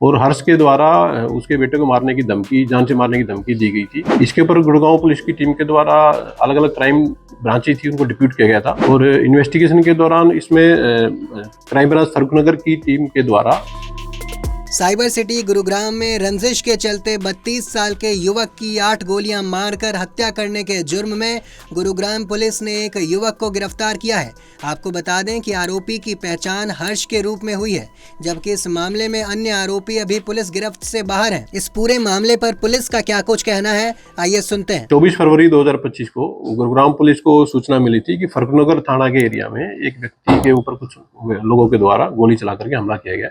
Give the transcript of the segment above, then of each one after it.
और हर्ष के द्वारा उसके बेटे को मारने की धमकी, जान से मारने की धमकी दी गई थी। इसके ऊपर गुड़गांव पुलिस की टीम के द्वारा अलग अलग क्राइम ब्रांचेस थी, उनको डिप्यूट किया गया था और इन्वेस्टिगेशन के दौरान इसमें क्राइम ब्रांच फरूखनगर की टीम के द्वारा साइबर सिटी गुरुग्राम में रंजिश के चलते 32 साल के युवक की 8 गोलियां मारकर हत्या करने के जुर्म में गुरुग्राम पुलिस ने एक युवक को गिरफ्तार किया है। आपको बता दें कि आरोपी की पहचान हर्ष के रूप में हुई है, जबकि इस मामले में अन्य आरोपी अभी पुलिस गिरफ्त से बाहर हैं। इस पूरे मामले पर पुलिस का क्या कुछ कहना है, आइए सुनते हैं। 24 फरवरी 2025 को गुरुग्राम पुलिस को सूचना मिली थी कि फरूखनगर थाना के एरिया में एक व्यक्ति के ऊपर कुछ लोगों के द्वारा गोली चला करके हमला किया गया,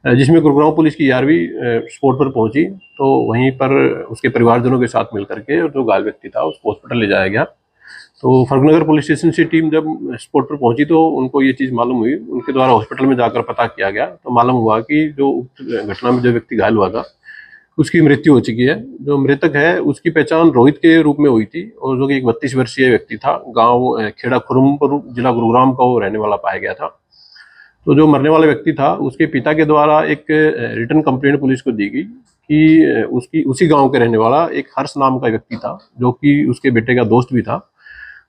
जिसमें गुरुग्राम पुलिस की 11वीं स्पॉट पर पहुंची तो वहीं पर उसके परिवारजनों के साथ मिलकर के और जो घायल व्यक्ति था उसको हॉस्पिटल ले जाया गया। तो फरूखनगर पुलिस स्टेशन से टीम जब स्पॉट पर पहुंची तो उनको ये चीज़ मालूम हुई, उनके द्वारा हॉस्पिटल में जाकर पता किया गया तो मालूम हुआ कि जो घटना में जो व्यक्ति घायल हुआ था उसकी मृत्यु हो चुकी है। जो मृतक है उसकी पहचान रोहित के रूप में हुई थी और जो कि एक 32 वर्षीय व्यक्ति था, गाँव खेड़ा खुरमपुर जिला गुरुग्राम का वो रहने वाला पाया गया था। तो जो मरने वाला व्यक्ति था उसके पिता के द्वारा एक रिटर्न कंप्लेंट पुलिस को दी गई कि उसी गांव के रहने वाला एक हर्ष नाम का व्यक्ति था जो कि उसके बेटे का दोस्त भी था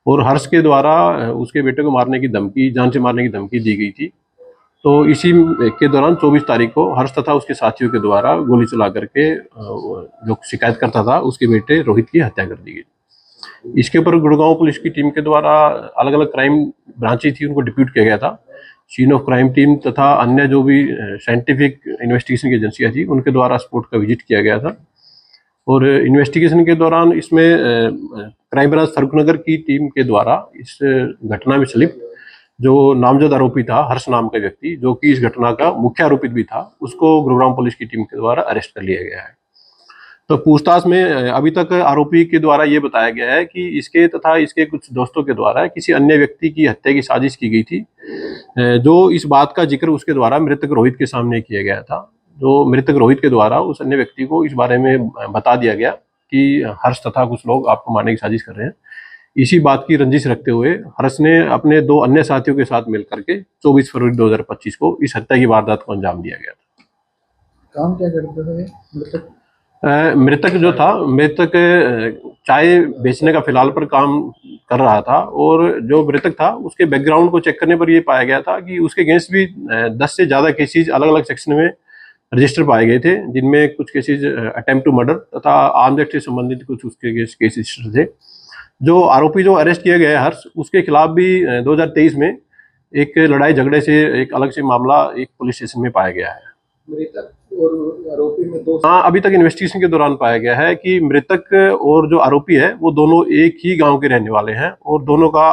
और हर्ष के द्वारा उसके बेटे को मारने की धमकी, जान से मारने की धमकी दी गई थी। तो इसी के दौरान 24 तारीख को हर्ष तथा उसके साथियों के द्वारा गोली चला करके जो शिकायत करता था उसके बेटे रोहित की हत्या कर दी गई। इसके ऊपर गुड़गांव पुलिस की टीम के द्वारा अलग अलग क्राइम ब्रांचेस थी, उनको डिप्यूट किया गया था। सीन ऑफ क्राइम टीम तथा अन्य जो भी साइंटिफिक इन्वेस्टिगेशन की एजेंसियां थी उनके द्वारा स्पॉट का विजिट किया गया था और इन्वेस्टिगेशन के दौरान इसमें क्राइम ब्रांच फरूखनगर की टीम के द्वारा इस घटना में संलिप्त जो नामजद आरोपी था हर्ष नाम का व्यक्ति, जो कि इस घटना का मुख्य आरोपित भी था, उसको गुरुग्राम पुलिस की टीम के द्वारा अरेस्ट कर लिया गया है। तो पूछताछ में अभी तक आरोपी के द्वारा ये बताया गया है कि इसके तथा इसके कुछ दोस्तों के द्वारा किसी अन्य व्यक्ति की हत्या की साजिश की गई थी, जो इस बात का जिक्र उसके द्वारा मृतक रोहित के सामने किया गया था। जो मृतक रोहित के द्वारा उस अन्य व्यक्ति को इस बारे में बता दिया गया कि हर्ष तथा कुछ लोग आपको मारने की साजिश कर रहे हैं। इसी बात की रंजिश रखते हुए हर्ष ने अपने 2 अन्य साथियों के साथ मिलकर के 24 फरवरी 2025 को इस हत्या की वारदात को अंजाम दिया गया था। काम क्या करते थे मृतक? मृतक जो था, मृतक चाय बेचने का फिलहाल पर काम कर रहा था और जो मृतक था उसके बैकग्राउंड को चेक करने पर यह पाया गया था कि उसके अगेंस्ट भी 10 से ज़्यादा केसेज अलग अलग सेक्शन में रजिस्टर पाए गए थे, जिनमें कुछ केसेज अटेम्प्ट टू मर्डर तथा आर्म्स एक्ट से संबंधित कुछ उसके केस रजिस्टर थे। जो आरोपी जो अरेस्ट किया गया है हर्ष, उसके खिलाफ भी 2023 में एक लड़ाई झगड़े से एक अलग से मामला एक पुलिस स्टेशन में पाया गया है। मृतक और आरोपी में दो अभी तक इन्वेस्टिगेशन के दौरान पाया गया है कि मृतक और जो आरोपी है वो दोनों एक ही गांव के रहने वाले हैं और दोनों का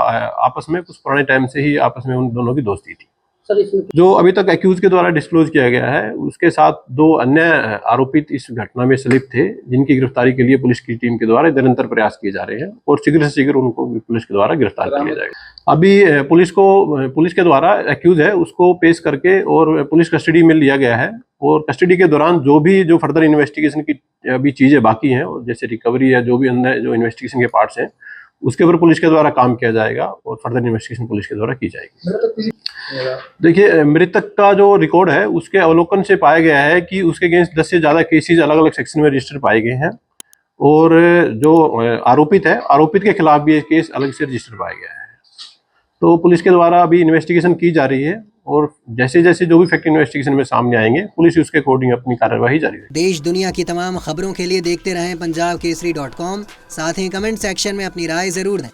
आपस में कुछ पुराने टाइम से ही आपस में उन दोनों की दोस्ती थी। जो अभी तक एक्यूज के द्वारा डिस्क्लोज किया गया है उसके साथ 2 अन्य आरोपित इस घटना में संलिप्त थे, जिनकी गिरफ्तारी के लिए पुलिस की टीम के द्वारा निरंतर प्रयास किए जा रहे हैं और शीघ्र से शीघ्र उनको पुलिस के द्वारा गिरफ्तार किया जाएगा। अभी पुलिस के द्वारा एक्यूज है उसको पेश करके और पुलिस कस्टडी में लिया गया है और कस्टडी के दौरान जो फर्दर इन्वेस्टिगेशन की अभी चीजें बाकी हैं जैसे रिकवरी या जो भी अन्य जो इन्वेस्टिगेशन के पार्ट्स हैं उसके ऊपर पुलिस के द्वारा काम किया जाएगा और फर्दर इन्वेस्टिगेशन पुलिस के द्वारा की जाएगी। देखिए, मृतक का जो रिकॉर्ड है उसके अवलोकन से पाया गया है कि उसके अगेंस्ट 10 से ज्यादा केसेज अलग अलग सेक्शन में रजिस्टर पाए गए हैं और जो आरोपित के खिलाफ भी एक केस अलग से रजिस्टर पाया गया है। तो पुलिस के द्वारा अभी इन्वेस्टिगेशन की जा रही है और जैसे जैसे जो भी फैक्ट इन्वेस्टिगेशन में सामने आएंगे पुलिस उसके अकॉर्डिंग अपनी कार्यवाही जारी रखेगी। देश दुनिया की तमाम खबरों के लिए देखते रहें पंजाबकेसरी.com। साथ ही कमेंट सेक्शन में अपनी राय जरूर दें।